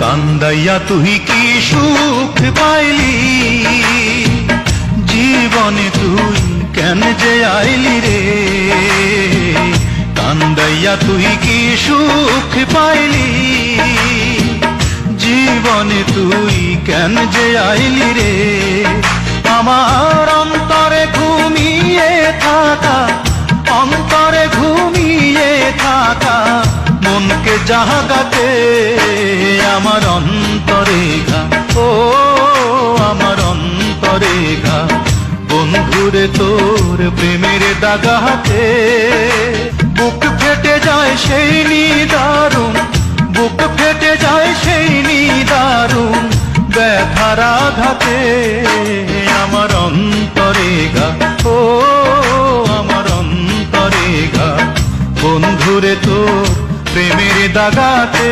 কান্দাইয়া তুই কি সুখ পাইলি, জীবনে তুই কেন যে আইলি রে। কান্দাইয়া তুই কি সুখ পাইলি, জীবনে তুই কেন যে আইলি রে। আমার অন্তরে ঘুমিয়ে থাকা, অন্তরে ঘুমিয়ে থাকা মনকে জাগাতে আমার অন্তরে ঘা, ও আমার অন্তরে ঘা। বন্ধুরে তোর প্রেমের দাগাতে বুক ফেটে যায় সেই নিদারুণ, বুক ফেটে যায় সেই নিদারুণ ব্যথার আঘাতে আমার অন্তরে ঘা, ও আমার অন্তরে ঘা। বন্ধুরে তোর প্রেমের দাগাতে